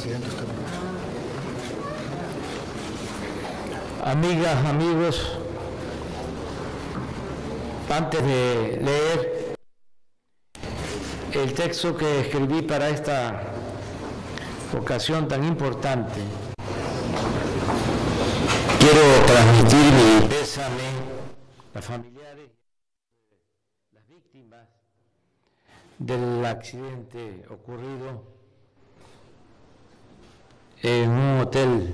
presidente. Amigas, amigos, antes de leer el texto que escribí para esta ocasión tan importante, quiero transmitir mi pésame a las familiares, las víctimas del accidente ocurrido en un hotel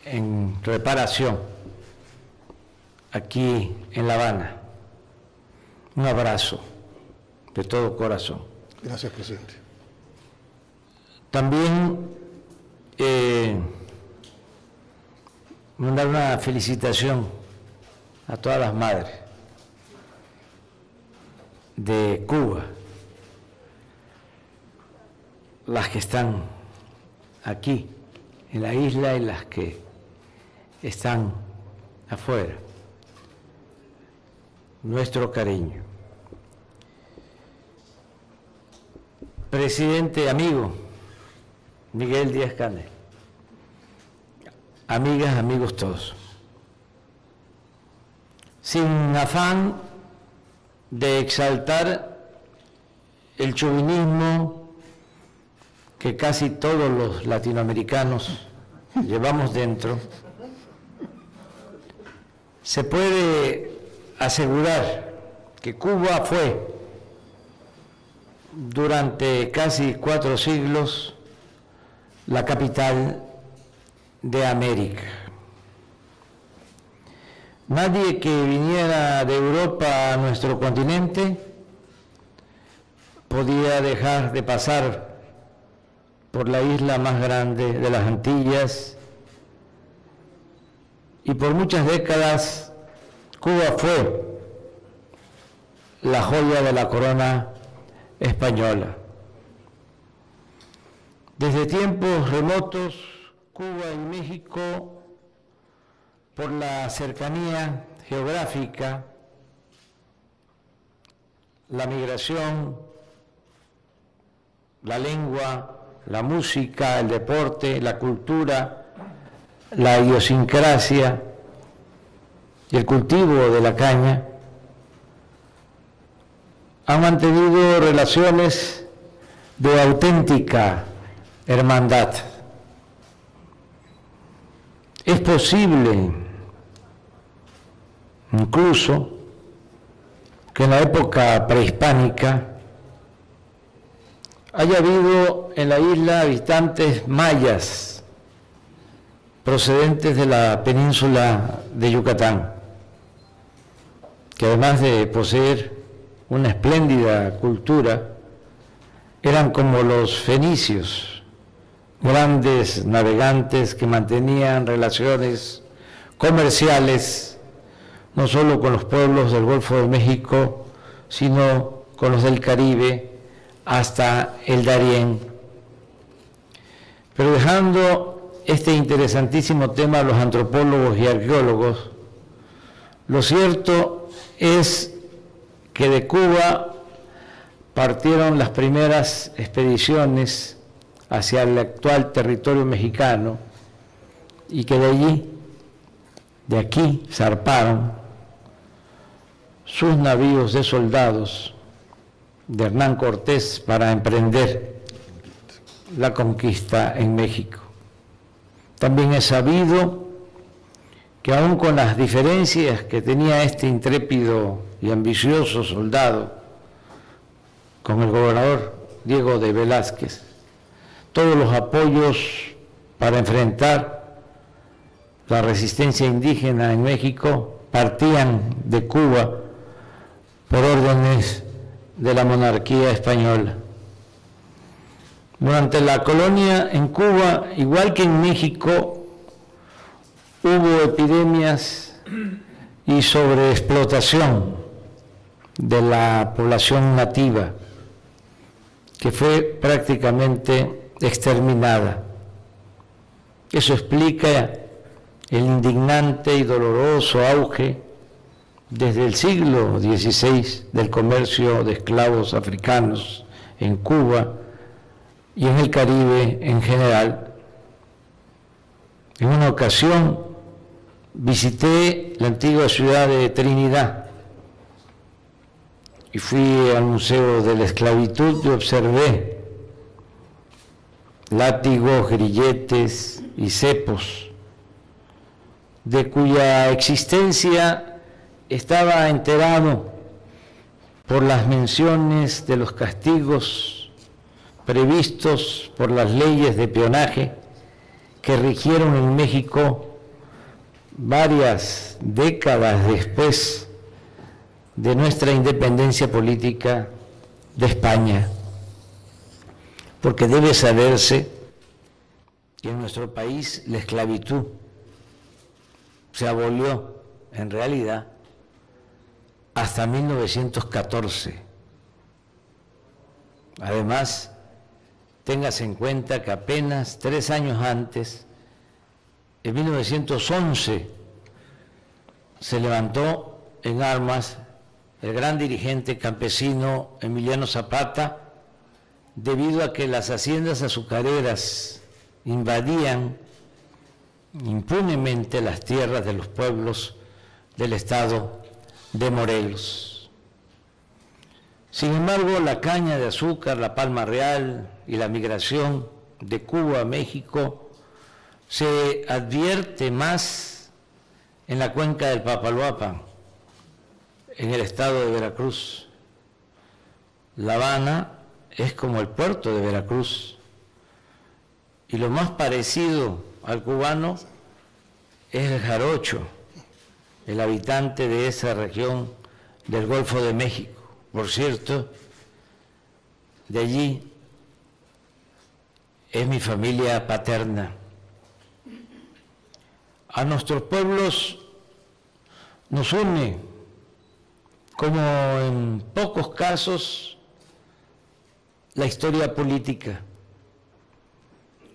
en reparación aquí en La Habana. Un abrazo de todo corazón. Gracias, presidente. También mandar una felicitación a todas las madres de Cuba, las que están aquí en la isla y las que están afuera. Nuestro cariño. Presidente amigo Miguel Díaz-Canel, amigas, amigos todos, sin afán de exaltar el chauvinismo que casi todos los latinoamericanos llevamos dentro, se puede asegurar que Cuba fue durante casi 4 siglos la capital de América. Nadie que viniera de Europa a nuestro continente podía dejar de pasar por la isla más grande de las Antillas, y por muchas décadas Cuba fue la joya de la corona española. Desde tiempos remotos, Cuba y México, por la cercanía geográfica, la migración, la lengua, la música, el deporte, la cultura, la idiosincrasia y el cultivo de la caña, han mantenido relaciones de auténtica hermandad. Es posible incluso que en la época prehispánica haya habido en la isla habitantes mayas procedentes de la península de Yucatán, que además de poseer una espléndida cultura, eran como los fenicios, grandes navegantes que mantenían relaciones comerciales no solo con los pueblos del Golfo de México, sino con los del Caribe hasta el Darién. Pero dejando este interesantísimo tema a los antropólogos y arqueólogos, lo cierto es que de Cuba partieron las primeras expediciones hacia el actual territorio mexicano y que de aquí zarparon sus navíos de soldados de Hernán Cortés para emprender la conquista en México. También es sabido que aún con las diferencias que tenía este intrépido y ambicioso soldado con el gobernador Diego de Velázquez, todos los apoyos para enfrentar la resistencia indígena en México partían de Cuba por órdenes de la monarquía española. Durante la colonia en Cuba, igual que en México, hubo epidemias y sobreexplotación de la población nativa, que fue prácticamente exterminada. Eso explica el indignante y doloroso auge desde el siglo XVI del comercio de esclavos africanos en Cuba y en el Caribe en general. En una ocasión visité la antigua ciudad de Trinidad y fui al Museo de la Esclavitud y observé látigos, grilletes y cepos, de cuya existencia estaba enterado por las menciones de los castigos previstos por las leyes de peonaje que rigieron en México varias décadas después de nuestra independencia política de España. Porque debe saberse que en nuestro país la esclavitud se abolió en realidad hasta 1914. Además, téngase en cuenta que apenas 3 años antes, en 1911, se levantó en armas el gran dirigente campesino Emiliano Zapata, debido a que las haciendas azucareras invadían impunemente las tierras de los pueblos del estado de Morelos. Sin embargo, la caña de azúcar, la palma real y la migración de Cuba a México se advierte más en la cuenca del Papaloapan, en el estado de Veracruz. La Habana es como el puerto de Veracruz, y lo más parecido al cubano es el jarocho, el habitante de esa región del Golfo de México. Por cierto, de allí es mi familia paterna. A nuestros pueblos nos une, como en pocos casos, la historia política.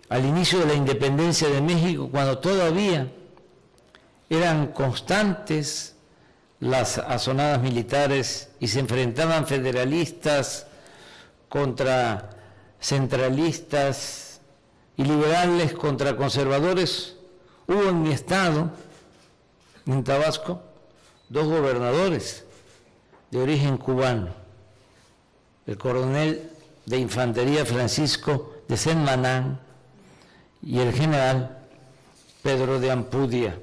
Al inicio de la independencia de México, cuando todavía eran constantes las azonadas militares y se enfrentaban federalistas contra centralistas y liberales contra conservadores, hubo en mi estado, en Tabasco, 2 gobernadores de origen cubano, el coronel de infantería Francisco de Sentmanán y el general Pedro de Ampudia.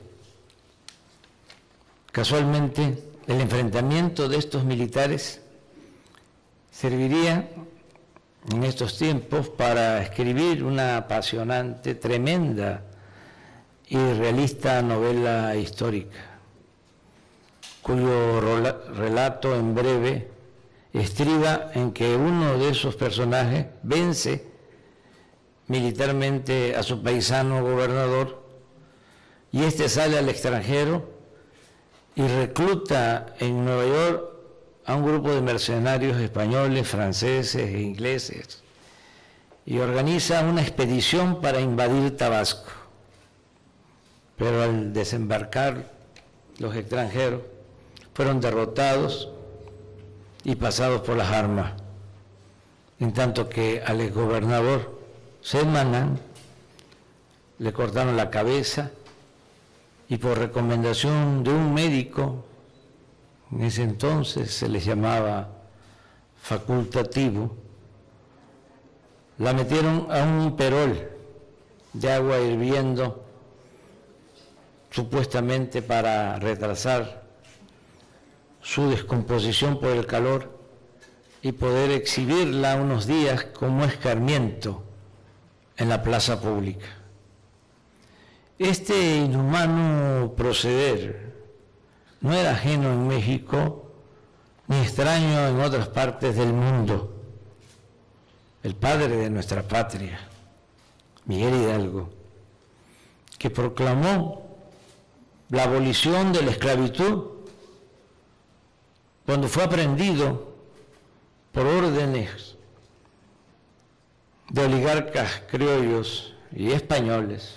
Casualmente, el enfrentamiento de estos militares serviría en estos tiempos para escribir una apasionante, tremenda y realista novela histórica, cuyo relato en breve estriba en que uno de esos personajes vence militarmente a su paisano gobernador y este sale al extranjero y recluta en Nueva York a un grupo de mercenarios españoles, franceses e ingleses y organiza una expedición para invadir Tabasco. Pero al desembarcar los extranjeros fueron derrotados y pasados por las armas, en tanto que al exgobernador Sentmanán le cortaron la cabeza y por recomendación de un médico, en ese entonces se les llamaba facultativo, la metieron a un perol de agua hirviendo, supuestamente para retrasar su descomposición por el calor y poder exhibirla unos días como escarmiento en la plaza pública. Este inhumano proceder no era ajeno en México ni extraño en otras partes del mundo. El padre de nuestra patria, Miguel Hidalgo, que proclamó la abolición de la esclavitud cuando fue aprehendido por órdenes de oligarcas criollos y españoles,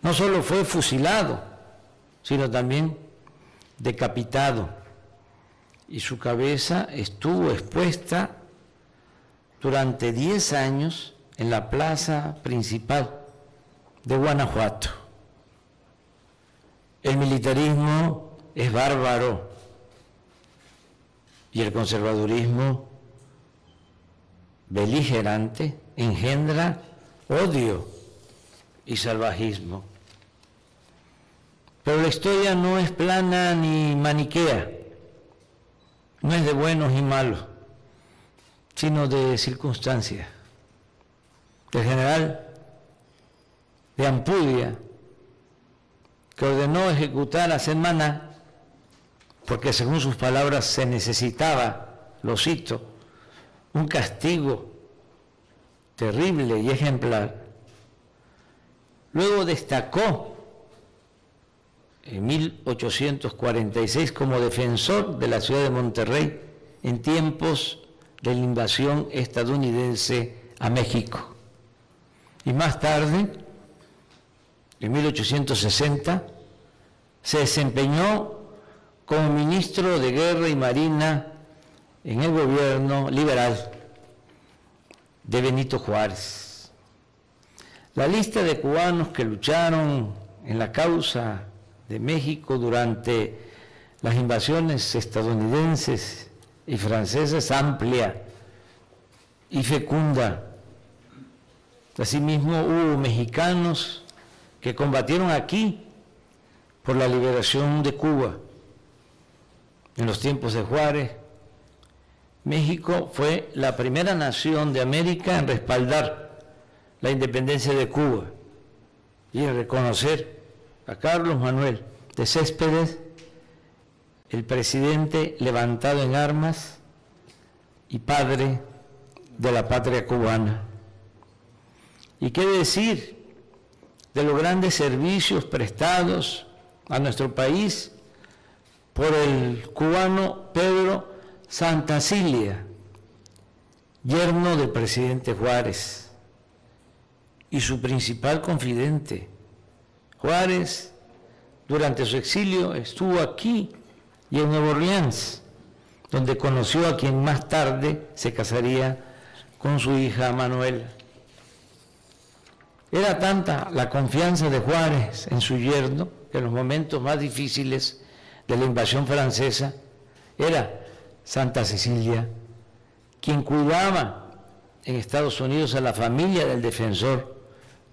no solo fue fusilado, sino también decapitado, y su cabeza estuvo expuesta durante 10 años en la plaza principal de Guanajuato. El militarismo es bárbaro y el conservadurismo beligerante engendra odio y salvajismo. Pero la historia no es plana ni maniquea, no es de buenos y malos, sino de circunstancias. El general de Ampudia, que ordenó ejecutar a Sentmaná, porque según sus palabras se necesitaba, lo cito, un castigo terrible y ejemplar, luego destacó en 1846 como defensor de la ciudad de Monterrey en tiempos de la invasión estadounidense a México. Y más tarde, en 1860, se desempeñó como ministro de Guerra y Marina en el gobierno liberal de Benito Juárez. La lista de cubanos que lucharon en la causa de México durante las invasiones estadounidenses y francesas es amplia y fecunda. Asimismo, hubo mexicanos que combatieron aquí por la liberación de Cuba. En los tiempos de Juárez, México fue la primera nación de América en respaldar la independencia de Cuba y en reconocer a Carlos Manuel de Céspedes, el presidente levantado en armas y padre de la patria cubana. ¿Y qué decir de los grandes servicios prestados a nuestro país por el cubano Pedro Santacilia, yerno del presidente Juárez y su principal confidente? Juárez, durante su exilio, estuvo aquí y en Nueva Orleans, donde conoció a quien más tarde se casaría con su hija Manuela. Era tanta la confianza de Juárez en su yerno que en los momentos más difíciles de la invasión francesa era Santa Cecilia quien cuidaba en Estados Unidos a la familia del defensor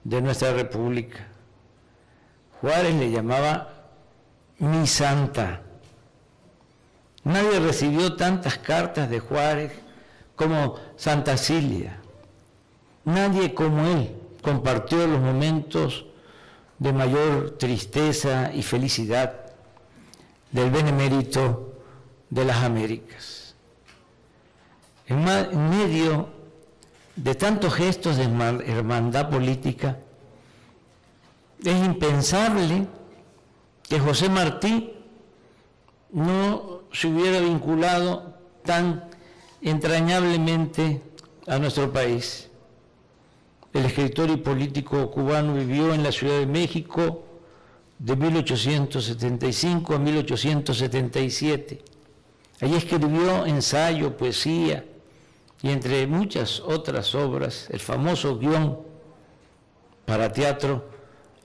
de nuestra república. Juárez le llamaba mi santa. Nadie recibió tantas cartas de Juárez como Santa Cecilia. Nadie como él compartió los momentos de mayor tristeza y felicidad del benemérito de las Américas. En medio de tantos gestos de hermandad política, es impensable que José Martí no se hubiera vinculado tan entrañablemente a nuestro país. El escritor y político cubano vivió en la Ciudad de México de 1875 a 1877. Allí escribió ensayo, poesía y entre muchas otras obras el famoso guión para teatro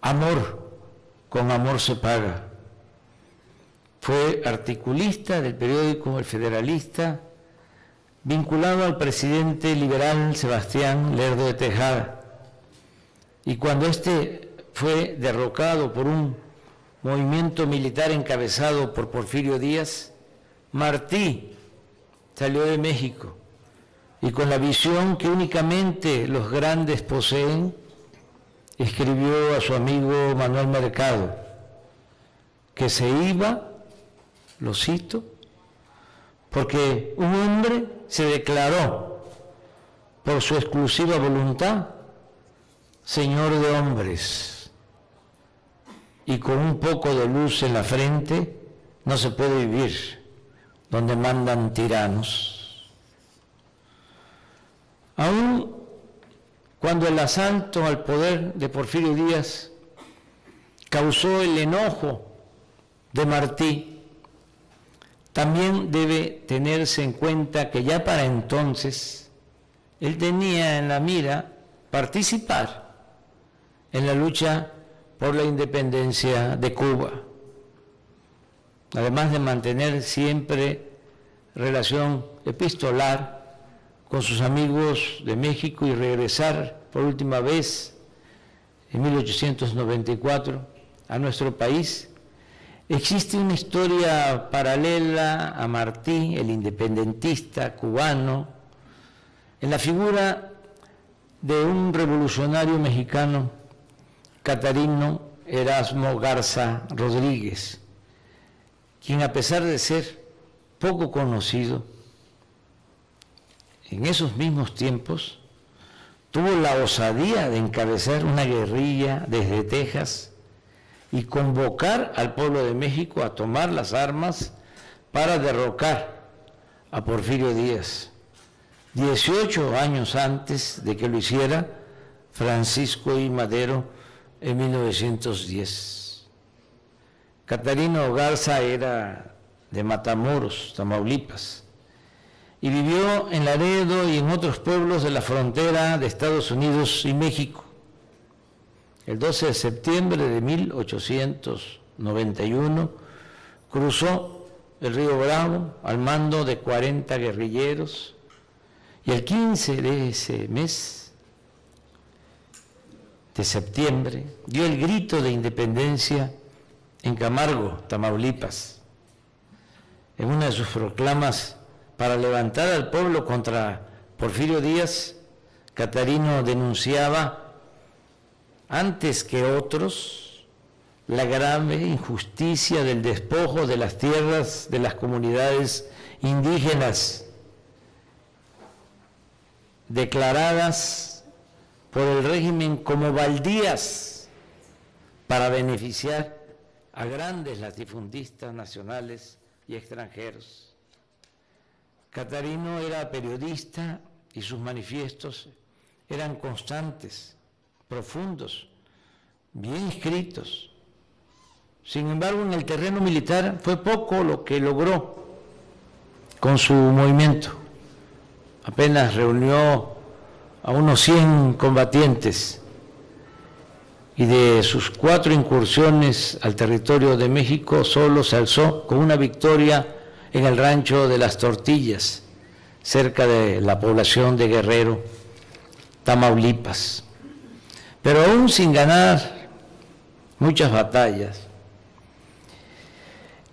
Amor, con amor se paga. Fue articulista del periódico El Federalista, vinculado al presidente liberal Sebastián Lerdo de Tejada. Y cuando éste fue derrocado por un movimiento militar encabezado por Porfirio Díaz, Martí salió de México y con la visión que únicamente los grandes poseen, escribió a su amigo Manuel Mercado que se iba, lo cito, porque un hombre se declaró por su exclusiva voluntad señor de hombres y con un poco de luz en la frente no se puede vivir donde mandan tiranos. Aún cuando el asalto al poder de Porfirio Díaz causó el enojo de Martí, también debe tenerse en cuenta que ya para entonces él tenía en la mira participar en la lucha por la independencia de Cuba, además de mantener siempre relación epistolar con sus amigos de México y regresar por última vez en 1894 a nuestro país. Existe una historia paralela a Martí, el independentista cubano, en la figura de un revolucionario mexicano, Catarino Erasmo Garza Rodríguez, quien, a pesar de ser poco conocido, en esos mismos tiempos tuvo la osadía de encabezar una guerrilla desde Texas y convocar al pueblo de México a tomar las armas para derrocar a Porfirio Díaz, 18 años antes de que lo hiciera Francisco I. Madero en 1910. Catarino Garza era de Matamoros, Tamaulipas, y vivió en Laredo y en otros pueblos de la frontera de Estados Unidos y México. El 12 de septiembre de 1891 cruzó el río Bravo al mando de 40 guerrilleros y el 15 de ese mes de septiembre dio el grito de independencia en Camargo, Tamaulipas. En una de sus proclamas para levantar al pueblo contra Porfirio Díaz, Catarino denunciaba antes que otros la grave injusticia del despojo de las tierras de las comunidades indígenas declaradas por el régimen como baldías para beneficiar a grandes latifundistas nacionales y extranjeros. Catarino era periodista y sus manifiestos eran constantes, profundos, bien escritos. Sin embargo, en el terreno militar fue poco lo que logró con su movimiento. Apenas reunió a unos 100 combatientes y de sus 4 incursiones al territorio de México solo se alzó con una victoria en el rancho de Las Tortillas, cerca de la población de Guerrero, Tamaulipas. Pero aún sin ganar muchas batallas,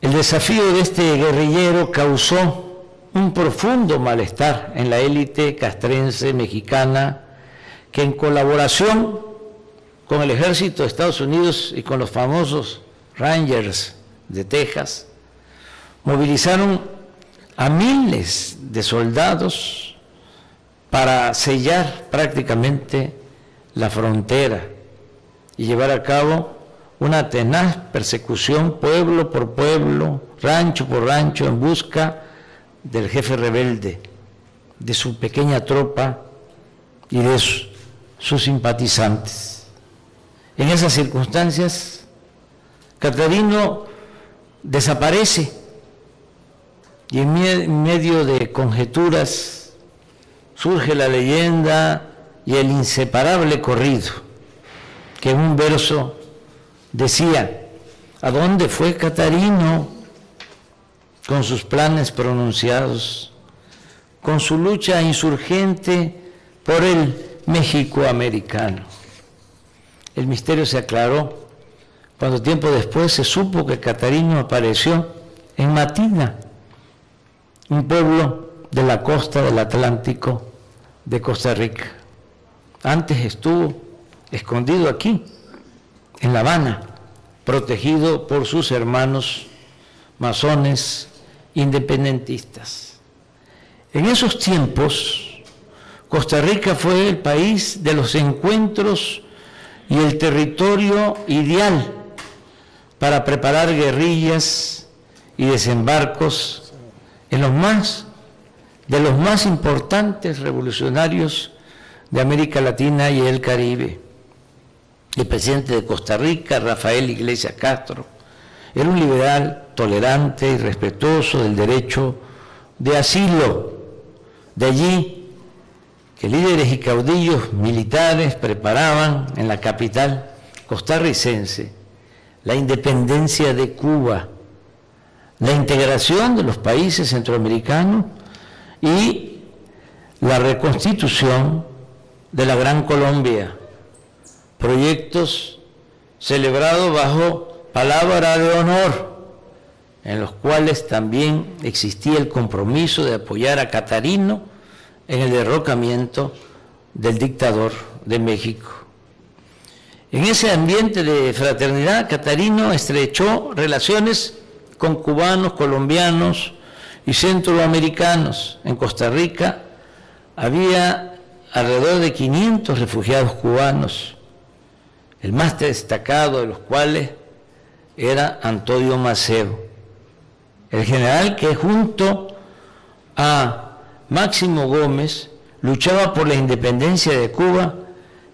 el desafío de este guerrillero causó un profundo malestar en la élite castrense mexicana, que en colaboración con el ejército de Estados Unidos y con los famosos Rangers de Texas, movilizaron a miles de soldados para sellar prácticamente la frontera y llevar a cabo una tenaz persecución pueblo por pueblo, rancho por rancho, en busca del jefe rebelde, de su pequeña tropa y de sus simpatizantes. En esas circunstancias, Catarino desaparece y en medio de conjeturas surge la leyenda y el inseparable corrido, que en un verso decía: ¿a dónde fue Catarino con sus planes pronunciados, con su lucha insurgente por el México americano? El misterio se aclaró cuando tiempo después se supo que Catarino apareció en Matina, un pueblo de la costa del Atlántico de Costa Rica. Antes estuvo escondido aquí, en La Habana, protegido por sus hermanos masones independentistas. En esos tiempos, Costa Rica fue el país de los encuentros y el territorio ideal para preparar guerrillas y desembarcos en los más importantes revolucionarios de América Latina y el Caribe. El presidente de Costa Rica, Rafael Iglesias Castro, era un liberal tolerante y respetuoso del derecho de asilo. De allí que líderes y caudillos militares preparaban en la capital costarricense la independencia de Cuba, la integración de los países centroamericanos y la reconstitución de la Gran Colombia, proyectos celebrados bajo palabra de honor, en los cuales también existía el compromiso de apoyar a Catarino en el derrocamiento del dictador de México. En ese ambiente de fraternidad, Catarino estrechó relaciones con cubanos, colombianos y centroamericanos. En Costa Rica había alrededor de 500 refugiados cubanos, el más destacado de los cuales era Antonio Maceo, el general que junto a Máximo Gómez luchaba por la independencia de Cuba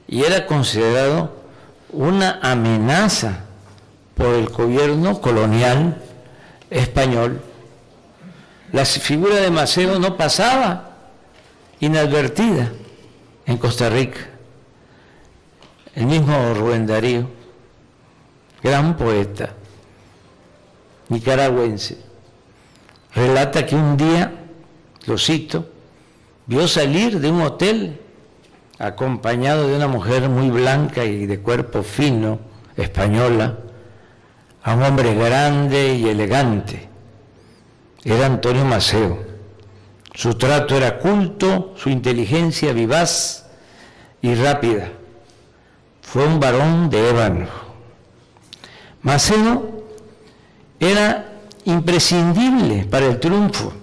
y era considerado una amenaza por el gobierno colonial español. La figura de Maceo no pasaba inadvertida en Costa Rica. El mismo Rubén Darío, gran poeta nicaragüense, relata que un día, lo cito, vio salir de un hotel acompañado de una mujer muy blanca y de cuerpo fino, española, a un hombre grande y elegante. Era Antonio Maceo. Su trato era culto, su inteligencia vivaz y rápida. Fue un varón de ébano. Maceo era imprescindible para el triunfo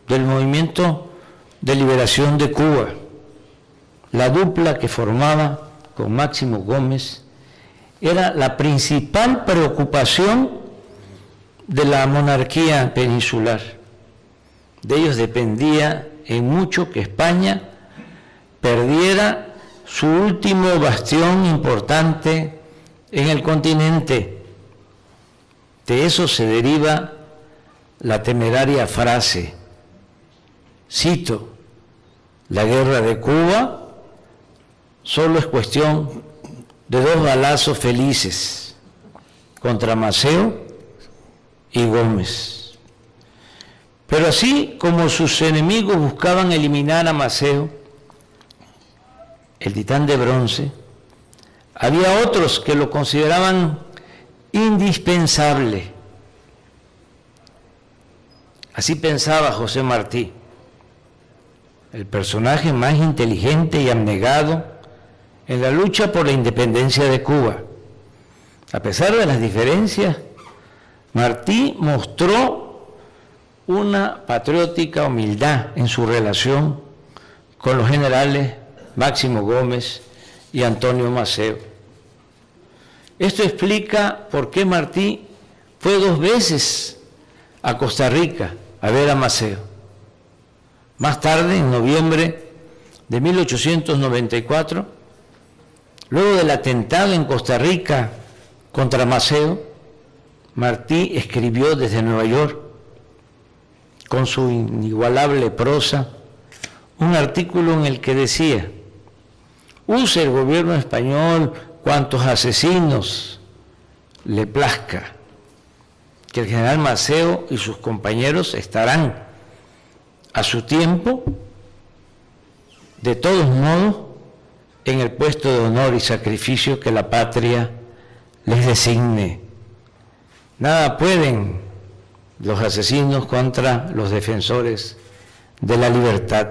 del movimiento de liberación de Cuba. La dupla que formaba con Máximo Gómez era la principal preocupación de la monarquía peninsular. De ellos dependía en mucho que España perdiera su último bastión importante en el continente. De eso se deriva la temeraria frase, cito, la guerra de Cuba solo es cuestión de 2 balazos felices contra Maceo y Gómez. Pero así como sus enemigos buscaban eliminar a Maceo, el titán de bronce, había otros que lo consideraban indispensable. Así pensaba José Martí, el personaje más inteligente y abnegado en la lucha por la independencia de Cuba. A pesar de las diferencias, Martí mostró una patriótica humildad en su relación con los generales Máximo Gómez y Antonio Maceo. Esto explica por qué Martí fue 2 veces a Costa Rica a ver a Maceo. Más tarde, en noviembre de 1894, luego del atentado en Costa Rica contra Maceo, Martí escribió desde Nueva York, con su inigualable prosa, un artículo en el que decía: use el gobierno español cuantos asesinos le plazca, que el general Maceo y sus compañeros estarán a su tiempo, de todos modos, en el puesto de honor y sacrificio que la patria les designe. Nada pueden los asesinos contra los defensores de la libertad.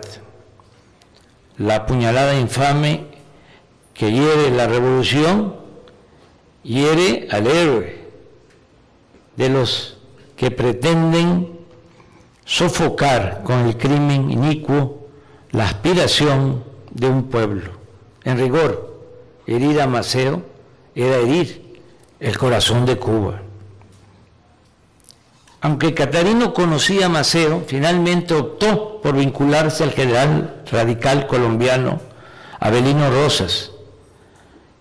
La puñalada infame que hiere la revolución, hiere al héroe de los que pretenden sofocar con el crimen inicuo la aspiración de un pueblo. En rigor, herir a Maceo era herir el corazón de Cuba. Aunque Catarino conocía a Maceo, finalmente optó por vincularse al general radical colombiano Avelino Rosas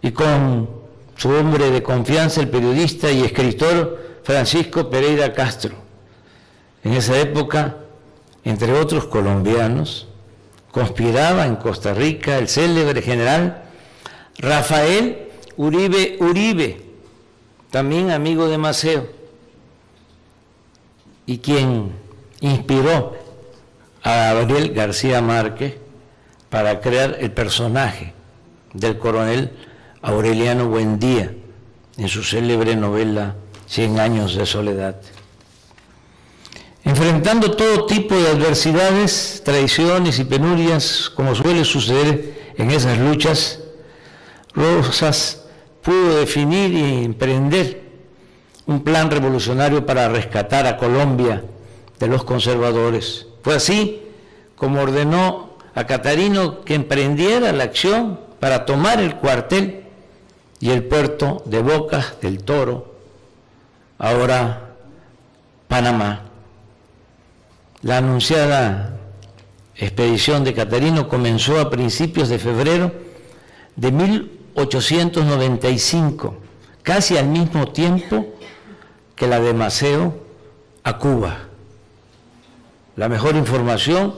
y con su hombre de confianza, el periodista y escritor Francisco Pereira Castro. En esa época, entre otros colombianos, conspiraba en Costa Rica el célebre general Rafael Uribe, también amigo de Maceo, y quien inspiró a Gabriel García Márquez para crear el personaje del coronel Aureliano Buendía en su célebre novela 100 años de soledad. Enfrentando todo tipo de adversidades, traiciones y penurias, como suele suceder en esas luchas, Rosas pudo definir y emprender un plan revolucionario para rescatar a Colombia de los conservadores. Fue así como ordenó a Catarino que emprendiera la acción para tomar el cuartel y el puerto de Bocas del Toro, ahora Panamá. La anunciada expedición de Catarino comenzó a principios de febrero de 1895, casi al mismo tiempo que la de Maceo a Cuba. La mejor información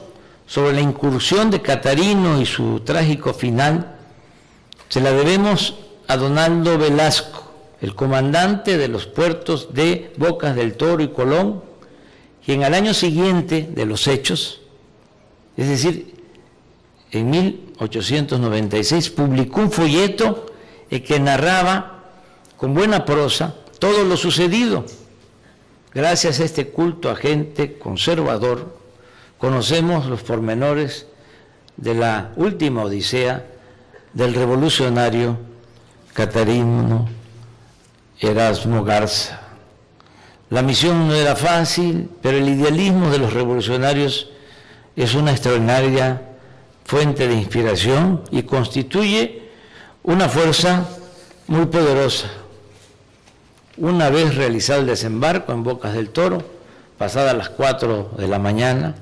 sobre la incursión de Catarino y su trágico final se la debemos a Donaldo Velasco, el comandante de los puertos de Bocas del Toro y Colón, quien al año siguiente de los hechos, es decir, en 1896, publicó un folleto en que narraba con buena prosa todo lo sucedido. Gracias a este culto agente conservador, conocemos los pormenores de la última odisea del revolucionario Catarino Erasmo Garza. La misión no era fácil, pero el idealismo de los revolucionarios es una extraordinaria fuente de inspiración y constituye una fuerza muy poderosa. Una vez realizado el desembarco en Bocas del Toro, pasadas las 4 de la mañana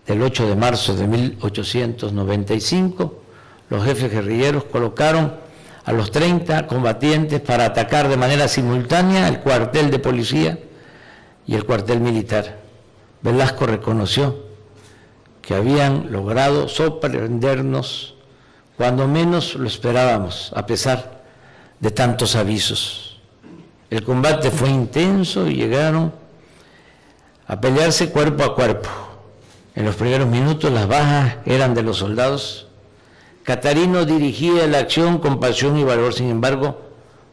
del 8 de marzo de 1895, los jefes guerrilleros colocaron a los 30 combatientes para atacar de manera simultánea el cuartel de policía y el cuartel militar. Velasco reconoció que habían logrado sorprendernos cuando menos lo esperábamos, a pesar de tantos avisos. El combate fue intenso y llegaron a pelearse cuerpo a cuerpo. En los primeros minutos las bajas eran de los soldados. Catarino dirigía la acción con pasión y valor, sin embargo,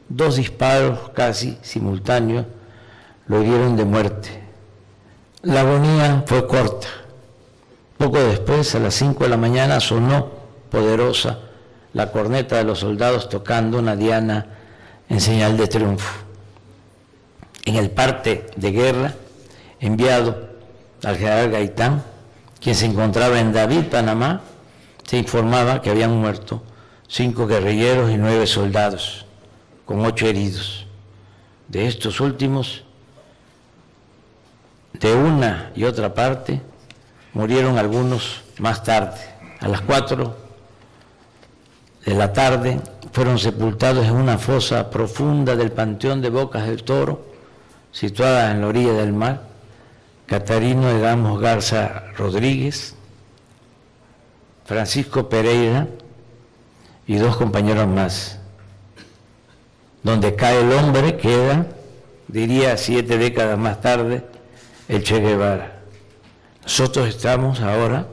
2 disparos casi simultáneos lo hirieron de muerte. La agonía fue corta. Poco después, a las 5 de la mañana, sonó poderosa la corneta de los soldados tocando una diana en señal de triunfo. En el parte de guerra enviado al general Gaitán, quien se encontraba en David, Panamá, se informaba que habían muerto 5 guerrilleros y 9 soldados, con 8 heridos. De estos últimos, de una y otra parte, murieron algunos más tarde. A las 4 de la tarde fueron sepultados en una fosa profunda del Panteón de Bocas del Toro, situada en la orilla del mar, Catarino Erasmo Garza Rodríguez, Francisco Pereira y 2 compañeros más. Donde cae el hombre queda, diría 7 décadas más tarde, el Che Guevara. Nosotros estamos ahora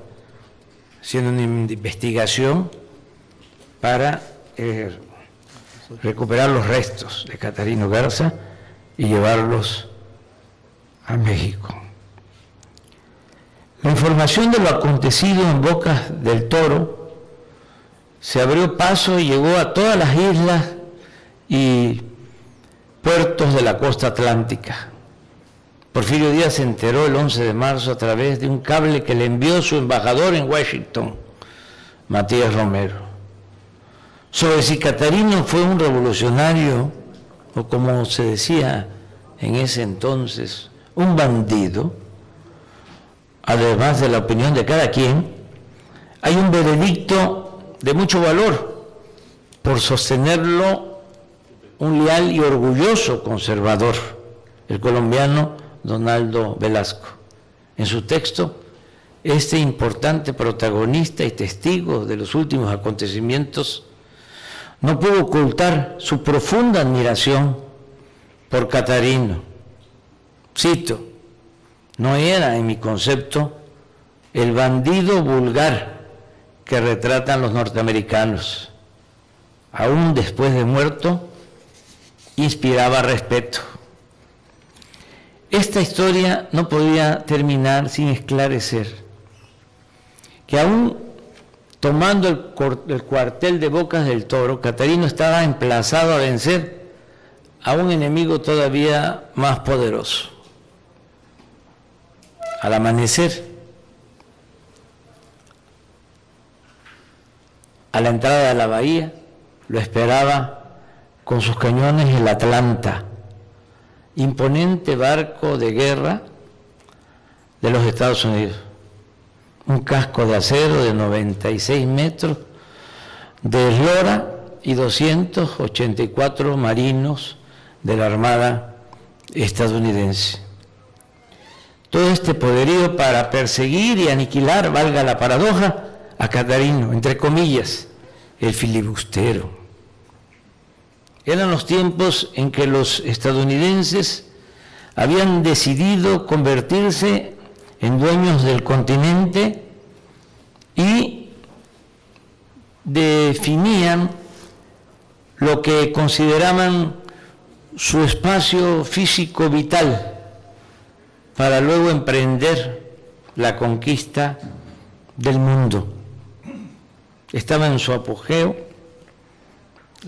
haciendo una investigación para recuperar los restos de Catarino Garza y llevarlos a México. La información de lo acontecido en Bocas del Toro se abrió paso y llegó a todas las islas y puertos de la costa atlántica. Porfirio Díaz se enteró el 11 de marzo a través de un cable que le envió su embajador en Washington, Matías Romero, sobre si Catarino fue un revolucionario o, como se decía en ese entonces, un bandido. Además de la opinión de cada quien, hay un veredicto de mucho valor por sostenerlo un leal y orgulloso conservador, el colombiano Donaldo Velasco. En su texto este importante protagonista y testigo de los últimos acontecimientos, no pudo ocultar su profunda admiración por Catarino. Cito: no era, en mi concepto, el bandido vulgar que retratan los norteamericanos. Aún después de muerto, inspiraba respeto. Esta historia no podía terminar sin esclarecer que aún tomando el cuartel de Bocas del Toro, Catarino estaba emplazado a vencer a un enemigo todavía más poderoso. Al amanecer, a la entrada de la bahía, lo esperaba con sus cañones el Atlanta, imponente barco de guerra de los Estados Unidos. Un casco de acero de 96 metros de eslora y 284 marinos de la Armada estadounidense. Todo este poderío para perseguir y aniquilar, valga la paradoja, a Catarino, entre comillas, el filibustero. Eran los tiempos en que los estadounidenses habían decidido convertirse en dueños del continente y definían lo que consideraban su espacio físico vital para luego emprender la conquista del mundo. Estaba en su apogeo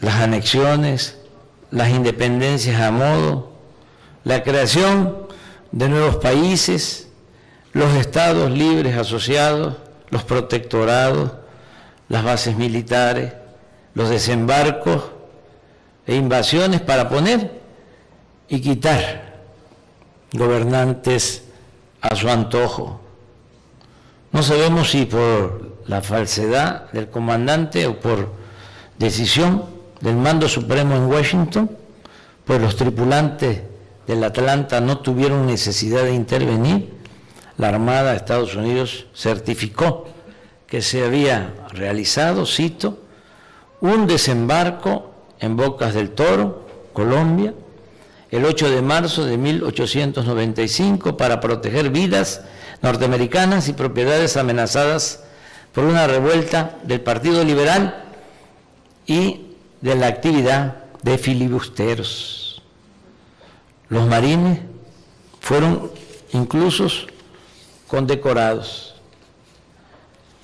las anexiones, las independencias a modo, la creación de nuevos países, los estados libres asociados, los protectorados, las bases militares, los desembarcos e invasiones para poner y quitar gobernantes a su antojo. No sabemos si por la falsedad del comandante o por decisión del mando supremo en Washington, pues los tripulantes del Atlanta no tuvieron necesidad de intervenir. La Armada de Estados Unidos certificó que se había realizado, cito, un desembarco en Bocas del Toro, Colombia, el 8 de marzo de 1895 para proteger vidas norteamericanas y propiedades amenazadas por una revuelta del Partido Liberal y de la actividad de filibusteros. Los marines fueron incluso condecorados.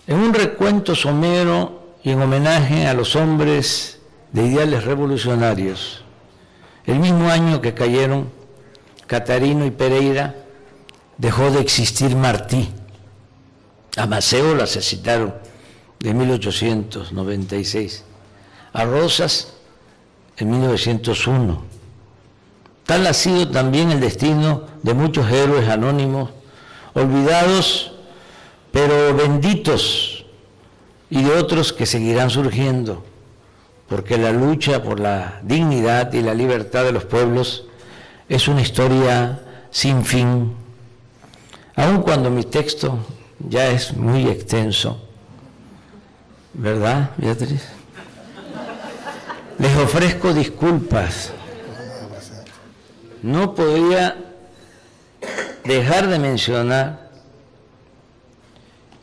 En un recuento somero y en homenaje a los hombres de ideales revolucionarios, el mismo año que cayeron Catarino y Pereira, dejó de existir Martí. A Maceo lo asesinaron en 1896, a Rosas en 1901. Tal ha sido también el destino de muchos héroes anónimos, olvidados pero benditos, y de otros que seguirán surgiendo, porque la lucha por la dignidad y la libertad de los pueblos es una historia sin fin. Aun cuando mi texto ya es muy extenso, ¿verdad, Beatriz? Les ofrezco disculpas. No podía dejar de mencionar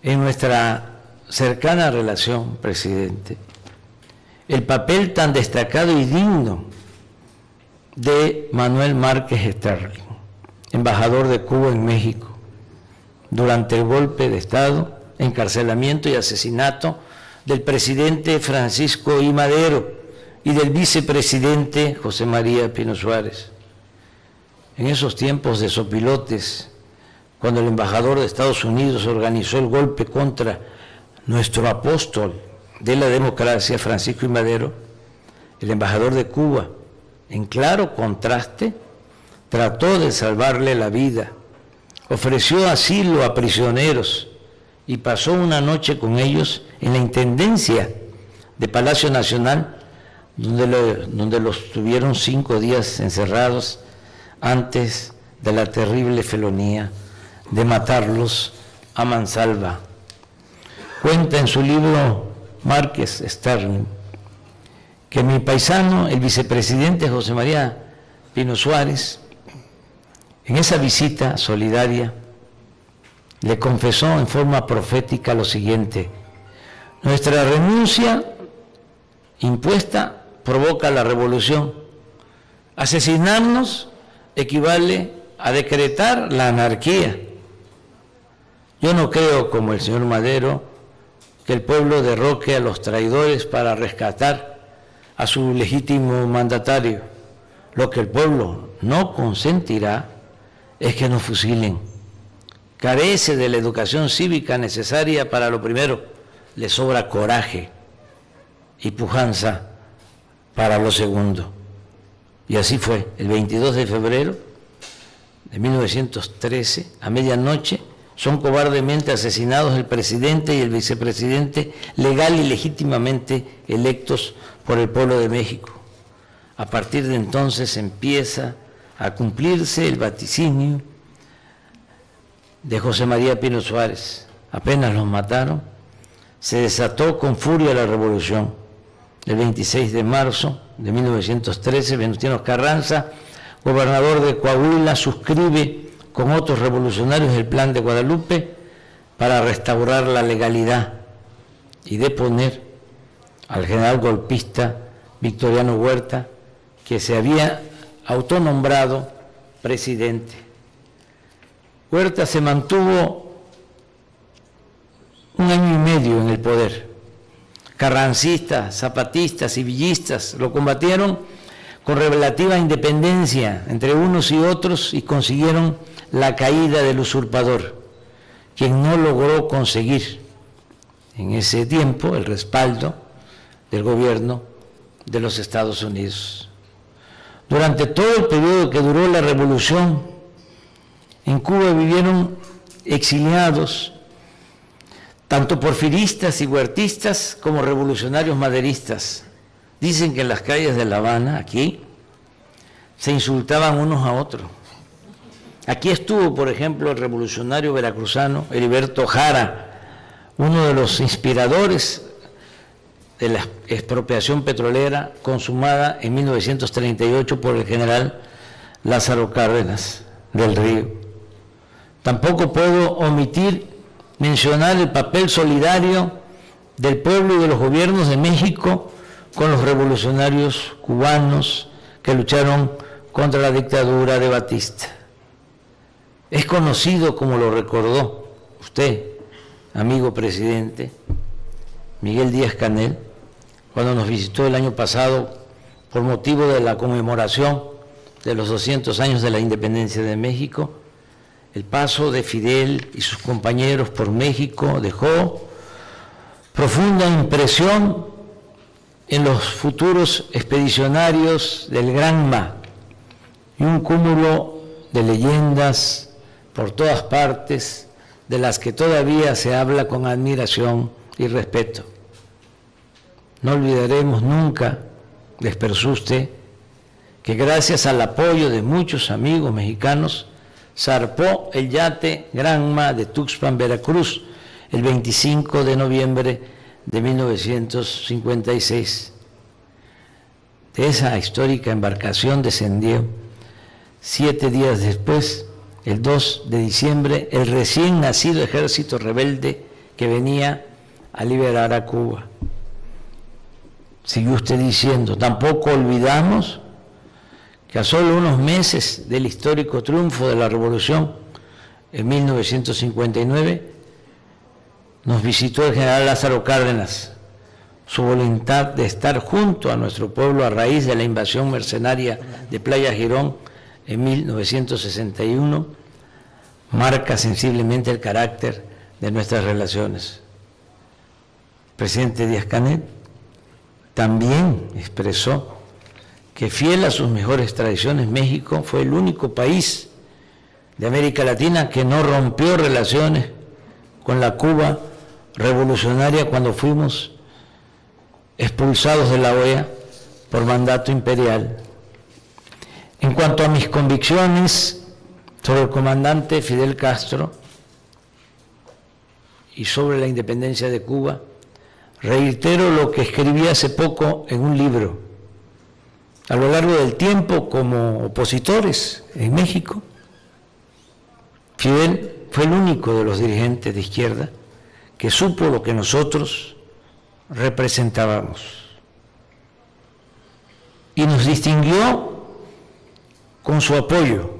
en nuestra cercana relación, presidente, el papel tan destacado y digno de Manuel Márquez Sterling, embajador de Cuba en México, durante el golpe de Estado, encarcelamiento y asesinato del presidente Francisco I. Madero y del vicepresidente José María Pino Suárez. En esos tiempos de sopilotes, cuando el embajador de Estados Unidos organizó el golpe contra nuestro apóstol de la democracia, Francisco I. Madero, el embajador de Cuba, en claro contraste, trató de salvarle la vida, ofreció asilo a prisioneros y pasó una noche con ellos en la Intendencia de Palacio Nacional, donde los tuvieron 5 días encerrados antes de la terrible felonía de matarlos a mansalva. Cuenta en su libro Márquez Stern que mi paisano, el vicepresidente José María Pino Suárez, en esa visita solidaria, le confesó en forma profética lo siguiente: nuestra renuncia impuesta provoca la revolución. Asesinarnos equivale a decretar la anarquía. Yo no creo, como el señor Madero, que el pueblo derroque a los traidores para rescatar a su legítimo mandatario. Lo que el pueblo no consentirá es que nos fusilen. Carece de la educación cívica necesaria para lo primero, le sobra coraje y pujanza para lo segundo. Y así fue, el 22 de febrero de 1913, a medianoche, son cobardemente asesinados el presidente y el vicepresidente legal y legítimamente electos por el pueblo de México. A partir de entonces empieza a cumplirse el vaticinio de José María Pino Suárez. Apenas los mataron, se desató con furia la revolución. El 26 de marzo de 1913, Venustiano Carranza, gobernador de Coahuila, suscribe con otros revolucionarios el Plan de Guadalupe para restaurar la legalidad y deponer al general golpista Victoriano Huerta, que se había autonombrado presidente. Huerta se mantuvo 1 año y medio en el poder. Carrancistas, zapatistas y villistas lo combatieron con relativa independencia entre unos y otros y consiguieron la caída del usurpador, quien no logró conseguir en ese tiempo el respaldo del gobierno de los Estados Unidos. Durante todo el periodo que duró la revolución, en Cuba vivieron exiliados tanto porfiristas y huertistas como revolucionarios maderistas. Dicen que en las calles de La Habana, aquí, se insultaban unos a otros. Aquí estuvo, por ejemplo, el revolucionario veracruzano Heriberto Jara, uno de los inspiradores de la expropiación petrolera consumada en 1938 por el general Lázaro Cárdenas del Río. Tampoco puedo omitir mencionar el papel solidario del pueblo y de los gobiernos de México con los revolucionarios cubanos que lucharon contra la dictadura de Batista. Es conocido, como lo recordó usted, amigo presidente, Miguel Díaz-Canel, cuando nos visitó el año pasado por motivo de la conmemoración de los 200 años de la independencia de México. El paso de Fidel y sus compañeros por México dejó profunda impresión en los futuros expedicionarios del Granma y un cúmulo de leyendas por todas partes de las que todavía se habla con admiración y respeto. No olvidaremos nunca, le expresó usted, que gracias al apoyo de muchos amigos mexicanos zarpó el yate Granma de Tuxpan, Veracruz, el 25 de noviembre de 1956. De esa histórica embarcación descendió 7 días después, el 2 de diciembre, el recién nacido ejército rebelde que venía a liberar a Cuba. Siguió usted diciendo, tampoco olvidamos que a solo unos meses del histórico triunfo de la Revolución, en 1959, nos visitó el general Lázaro Cárdenas. Su voluntad de estar junto a nuestro pueblo a raíz de la invasión mercenaria de Playa Girón en 1961 marca sensiblemente el carácter de nuestras relaciones. El presidente Díaz-Canel también expresó que, fiel a sus mejores tradiciones, México fue el único país de América Latina que no rompió relaciones con la Cuba revolucionaria cuando fuimos expulsados de la OEA por mandato imperial. En cuanto a mis convicciones sobre el comandante Fidel Castro, y sobre la independencia de Cuba, reitero lo que escribí hace poco en un libro. A lo largo del tiempo, como opositores en México, Fidel fue el único de los dirigentes de izquierda que supo lo que nosotros representábamos. Y nos distinguió con su apoyo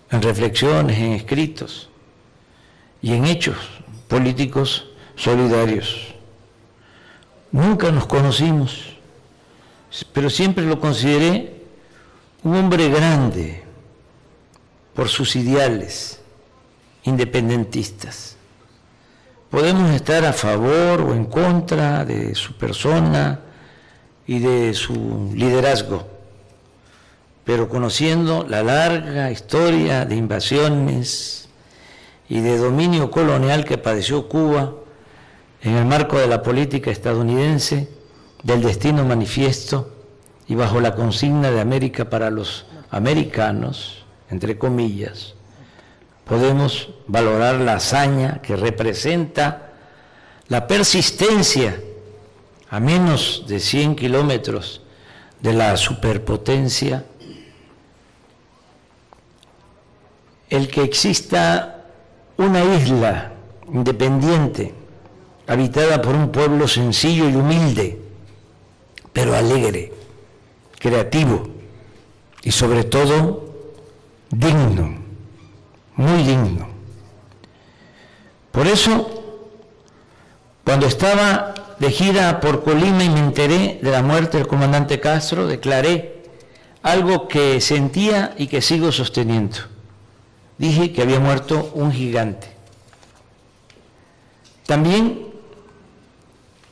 en reflexiones, en escritos y en hechos políticos solidarios. Nunca nos conocimos, pero siempre lo consideré un hombre grande por sus ideales independentistas. Podemos estar a favor o en contra de su persona y de su liderazgo, pero conociendo la larga historia de invasiones y de dominio colonial que padeció Cuba en el marco de la política estadounidense, del destino manifiesto y bajo la consigna de América para los americanos, entre comillas, podemos valorar la hazaña que representa la persistencia a menos de 100 kilómetros de la superpotencia, el que exista una isla independiente habitada por un pueblo sencillo y humilde, pero alegre, creativo y sobre todo digno, muy digno. Por eso, cuando estaba de gira por Colima y me enteré de la muerte del comandante Castro, declaré algo que sentía y que sigo sosteniendo. Dije que había muerto un gigante. También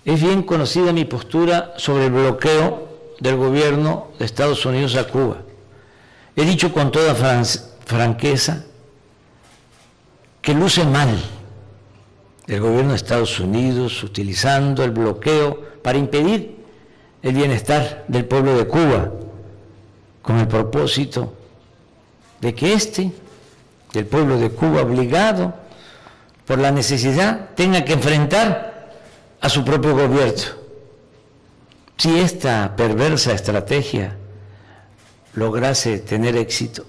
es bien conocida mi postura sobre el bloqueo del gobierno de Estados Unidos a Cuba. He dicho con toda franqueza que luce mal el gobierno de Estados Unidos utilizando el bloqueo para impedir el bienestar del pueblo de Cuba, con el propósito de que del pueblo de Cuba, obligado por la necesidad, tenga que enfrentar a su propio gobierno. Si esta perversa estrategia lograse tener éxito,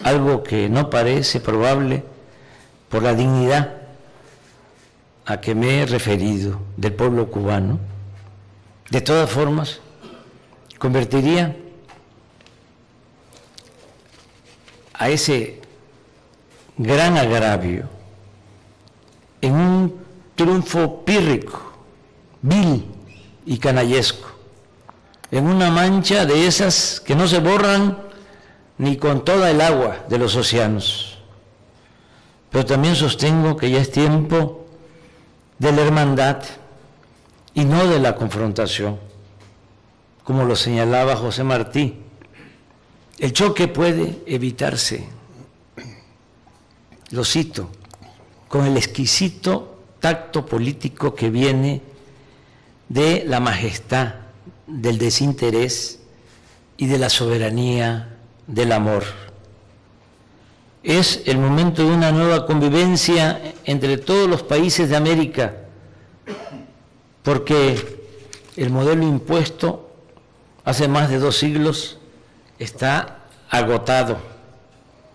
algo que no parece probable por la dignidad a que me he referido del pueblo cubano, de todas formas, convertiría a ese gran agravio en un triunfo pírrico, vil y canallesco, en una mancha de esas que no se borran ni con toda el agua de los océanos. Pero también sostengo que ya es tiempo de la hermandad y no de la confrontación, como lo señalaba José Martí. El choque puede evitarse, lo cito, con el exquisito tacto político que viene de la majestad, del desinterés y de la soberanía del amor. Es el momento de una nueva convivencia entre todos los países de América, porque el modelo impuesto hace más de 2 siglos está agotado,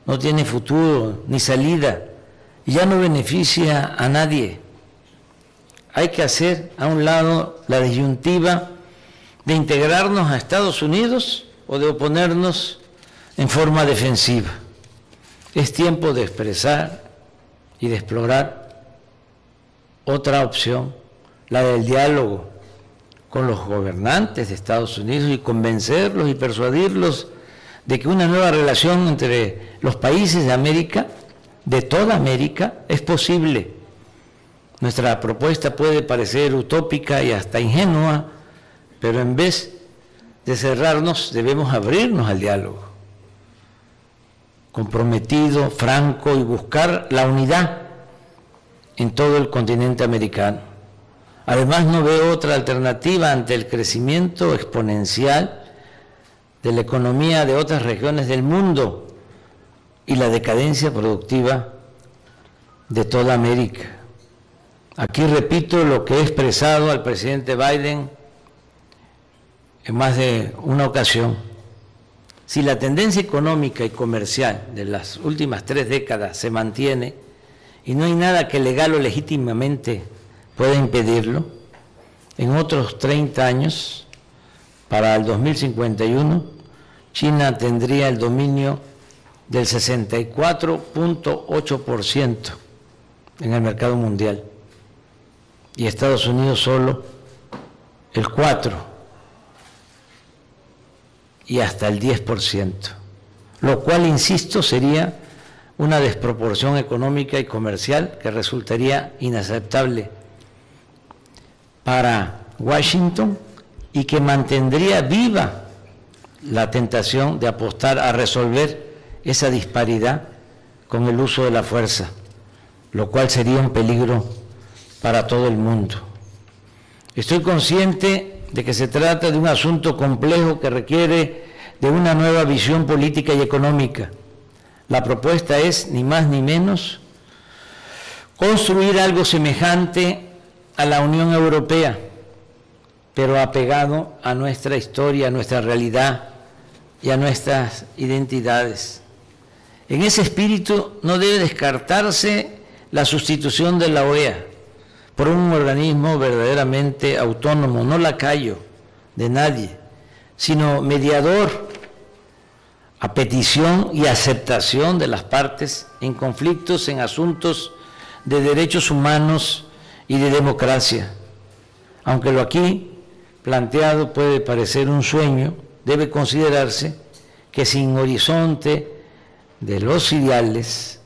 no tiene futuro ni salida, y ya no beneficia a nadie. Hay que hacer a un lado la disyuntiva de integrarnos a Estados Unidos o de oponernos en forma defensiva. Es tiempo de expresar y de explorar otra opción, la del diálogo con los gobernantes de Estados Unidos y convencerlos y persuadirlos de que una nueva relación entre los países de América, de toda América, es posible. Nuestra propuesta puede parecer utópica y hasta ingenua, pero en vez de cerrarnos, debemos abrirnos al diálogo comprometido, franco, y buscar la unidad en todo el continente americano. Además, no veo otra alternativa ante el crecimiento exponencial de la economía de otras regiones del mundo y la decadencia productiva de toda América. Aquí repito lo que he expresado al presidente Biden en más de una ocasión. Si la tendencia económica y comercial de las últimas 3 décadas se mantiene y no hay nada que legal o legítimamente pueda impedirlo, en otros 30 años, para el 2051, China tendría el dominio del 64.8% en el mercado mundial y Estados Unidos solo el 4% y hasta el 10%, lo cual, insisto, sería una desproporción económica y comercial que resultaría inaceptable para Washington y que mantendría viva la tentación de apostar a resolver esa disparidad con el uso de la fuerza, lo cual sería un peligro para todo el mundo. Estoy consciente de que se trata de un asunto complejo que requiere de una nueva visión política y económica. La propuesta es, ni más ni menos, construir algo semejante a la Unión Europea, pero apegado a nuestra historia, a nuestra realidad y a nuestras identidades. En ese espíritu no debe descartarse la sustitución de la OEA por un organismo verdaderamente autónomo, no lacayo de nadie, sino mediador a petición y aceptación de las partes en conflictos en asuntos de derechos humanos y de democracia. Aunque lo aquí planteado puede parecer un sueño, debe considerarse que sin horizonte de los ideales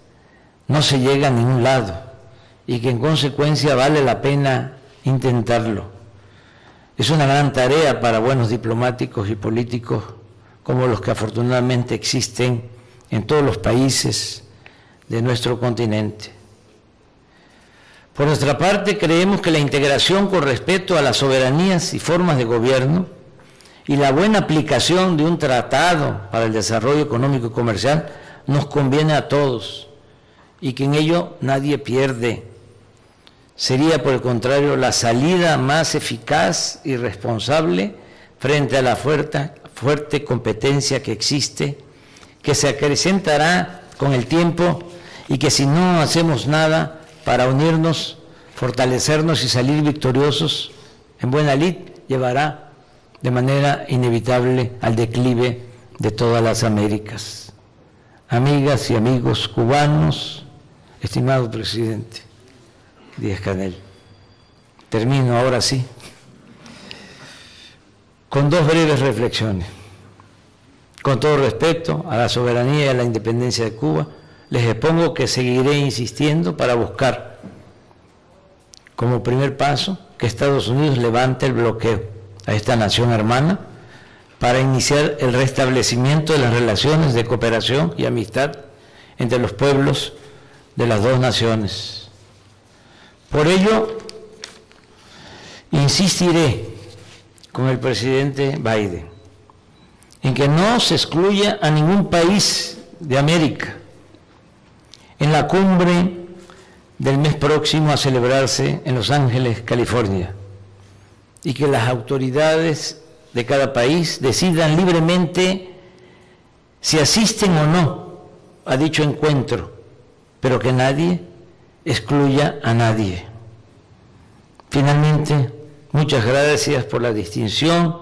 no se llega a ningún lado y que en consecuencia vale la pena intentarlo. Es una gran tarea para buenos diplomáticos y políticos como los que afortunadamente existen en todos los países de nuestro continente. Por nuestra parte, creemos que la integración con respeto a las soberanías y formas de gobierno y la buena aplicación de un tratado para el desarrollo económico y comercial nos conviene a todos y que en ello nadie pierde. Sería, por el contrario, la salida más eficaz y responsable frente a la fuerte competencia que existe, que se acrecentará con el tiempo y que si no hacemos nada para unirnos, fortalecernos y salir victoriosos en buena lid, llevará de manera inevitable al declive de todas las Américas. Amigas y amigos cubanos, estimado presidente Díaz-Canel, termino ahora sí con 2 breves reflexiones. Con todo respeto a la soberanía y a la independencia de Cuba, les expongo que seguiré insistiendo para buscar como primer paso que Estados Unidos levante el bloqueo a esta nación hermana para iniciar el restablecimiento de las relaciones de cooperación y amistad entre los pueblos de las 2 naciones. Por ello, insistiré con el presidente Biden en que no se excluya a ningún país de América en la cumbre del mes próximo a celebrarse en Los Ángeles, California, y que las autoridades de cada país decidan libremente si asisten o no a dicho encuentro, pero que nadie excluya a nadie. Finalmente, muchas gracias por la distinción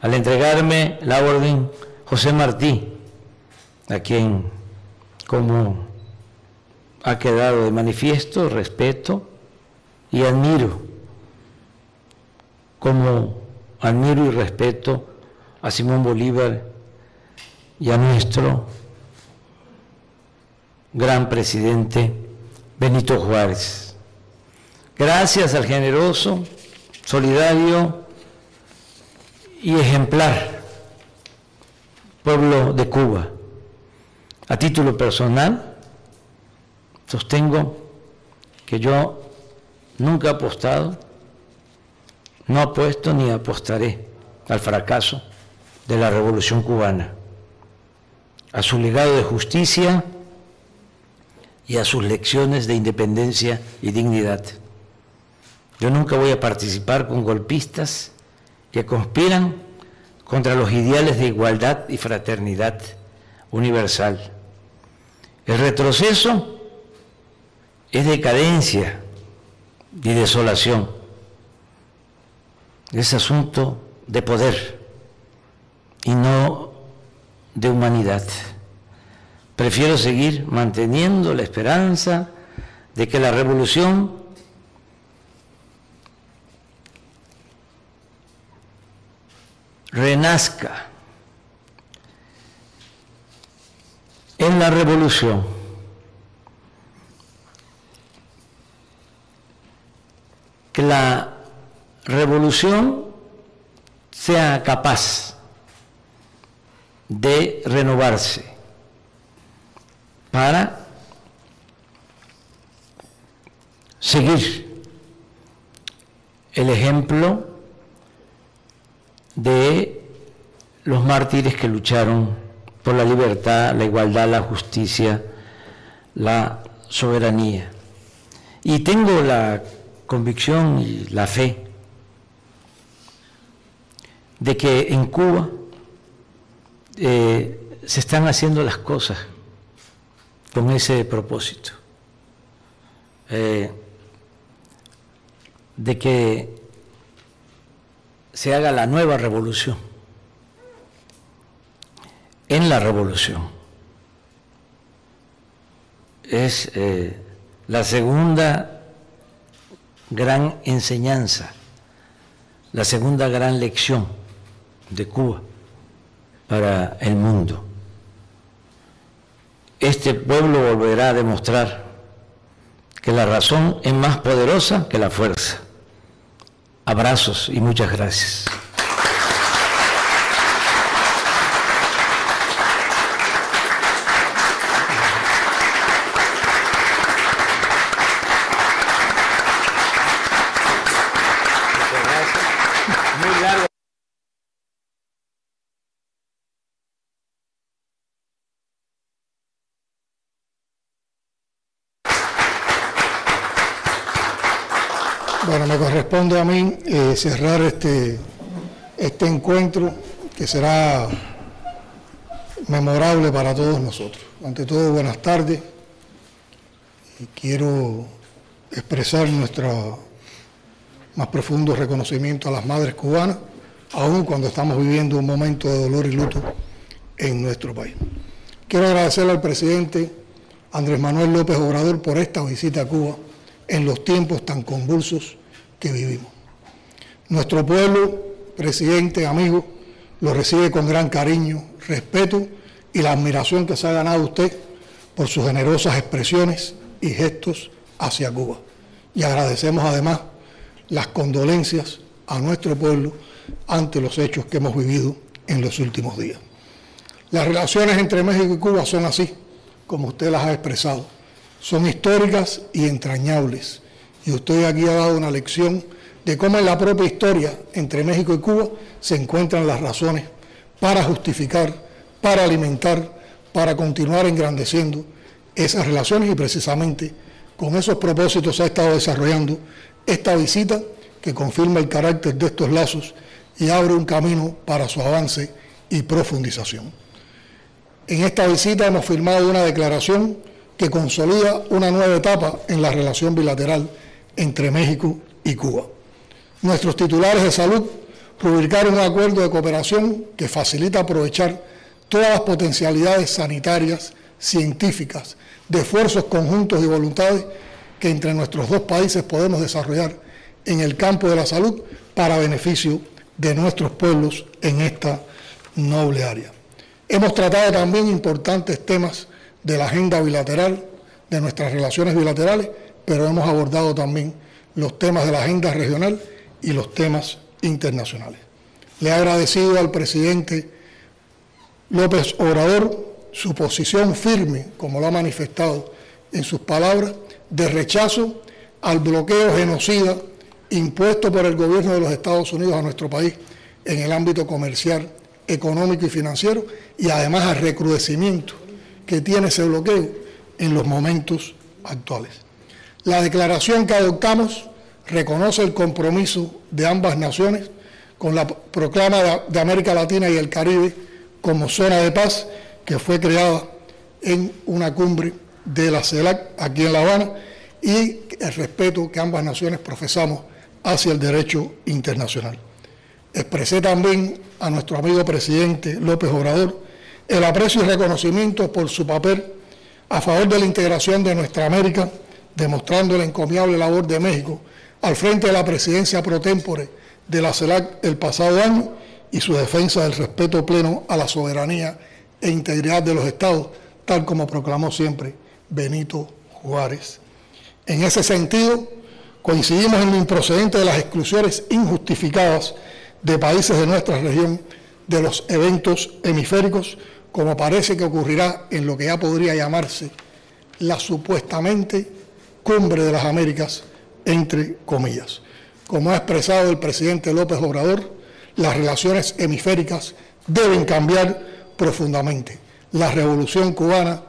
al entregarme la orden José Martí, a quien, como ha quedado de manifiesto, respeto y admiro, como admiro y respeto a Simón Bolívar y a nuestro gran presidente Benito Juárez. Gracias al generoso, solidario y ejemplar pueblo de Cuba. A título personal, sostengo que yo nunca he apostado, no apuesto ni apostaré al fracaso de la Revolución Cubana, a su legado de justicia y a sus lecciones de independencia y dignidad. Yo nunca voy a participar con golpistas que conspiran contra los ideales de igualdad y fraternidad universal. El retroceso es decadencia y desolación. Es asunto de poder y no de humanidad. Prefiero seguir manteniendo la esperanza de que la revolución renazca. En la revolución que la revolución sea capaz de renovarse para seguir el ejemplo de los mártires que lucharon por la libertad, la igualdad, la justicia, la soberanía. Y tengo la convicción y la fe de que en Cuba se están haciendo las cosas con ese propósito, de que se haga la nueva revolución. En la revolución es la segunda gran enseñanza, la segunda gran lección de Cuba para el mundo. Este pueblo volverá a demostrar que la razón es más poderosa que la fuerza. Abrazos y muchas gracias. Bueno, me corresponde a mí cerrar este encuentro que será memorable para todos nosotros. Ante todo, buenas tardes. Y quiero expresar nuestro más profundo reconocimiento a las madres cubanas, aun cuando estamos viviendo un momento de dolor y luto en nuestro país. Quiero agradecerle al presidente Andrés Manuel López Obrador por esta visita a Cuba en los tiempos tan convulsos que vivimos. Nuestro pueblo, presidente, amigo, lo recibe con gran cariño, respeto y la admiración que se ha ganado usted por sus generosas expresiones y gestos hacia Cuba. Y agradecemos además las condolencias a nuestro pueblo ante los hechos que hemos vivido en los últimos días. Las relaciones entre México y Cuba son así, como usted las ha expresado. Son históricas y entrañables. Y usted aquí ha dado una lección de cómo en la propia historia entre México y Cuba se encuentran las razones para justificar, para alimentar, para continuar engrandeciendo esas relaciones, y precisamente con esos propósitos se ha estado desarrollando esta visita que confirma el carácter de estos lazos y abre un camino para su avance y profundización. En esta visita hemos firmado una declaración que consolida una nueva etapa en la relación bilateral entre México y Cuba. Nuestros titulares de salud rubricaron un acuerdo de cooperación que facilita aprovechar todas las potencialidades sanitarias, científicas, de esfuerzos conjuntos y voluntades que entre nuestros dos países podemos desarrollar en el campo de la salud para beneficio de nuestros pueblos en esta noble área. Hemos tratado también importantes temas de la agenda bilateral, de nuestras relaciones bilaterales, pero hemos abordado también los temas de la agenda regional y los temas internacionales. Le he agradecido al presidente López Obrador su posición firme, como lo ha manifestado en sus palabras, de rechazo al bloqueo genocida impuesto por el gobierno de los Estados Unidos a nuestro país en el ámbito comercial, económico y financiero, y además al recrudecimiento que tiene ese bloqueo en los momentos actuales. La declaración que adoptamos reconoce el compromiso de ambas naciones con la proclama de América Latina y el Caribe como zona de paz, que fue creada en una cumbre de la CELAC aquí en La Habana, y el respeto que ambas naciones profesamos hacia el derecho internacional. Expresé también a nuestro amigo presidente López Obrador el aprecio y reconocimiento por su papel a favor de la integración de nuestra América, demostrando la encomiable labor de México al frente de la presidencia pro tempore de la CELAC el pasado año y su defensa del respeto pleno a la soberanía e integridad de los estados, tal como proclamó siempre Benito Juárez. En ese sentido, coincidimos en lo improcedente de las exclusiones injustificadas de países de nuestra región de los eventos hemisféricos, como parece que ocurrirá en lo que ya podría llamarse la supuestamente Cumbre de las Américas, entre comillas. Como ha expresado el presidente López Obrador, las relaciones hemisféricas deben cambiar profundamente. La Revolución Cubana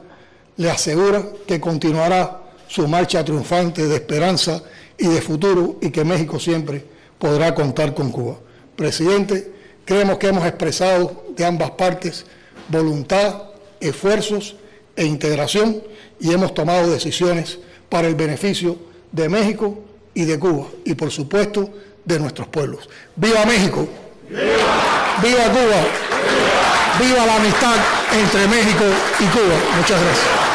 le asegura que continuará su marcha triunfante de esperanza y de futuro, y que México siempre podrá contar con Cuba. Presidente, creemos que hemos expresado de ambas partes voluntad, esfuerzos e integración, y hemos tomado decisiones para el beneficio de México y de Cuba, y por supuesto de nuestros pueblos. ¡Viva México! ¡Viva! ¡Viva Cuba! ¡Viva! ¡Viva la amistad entre México y Cuba! Muchas gracias.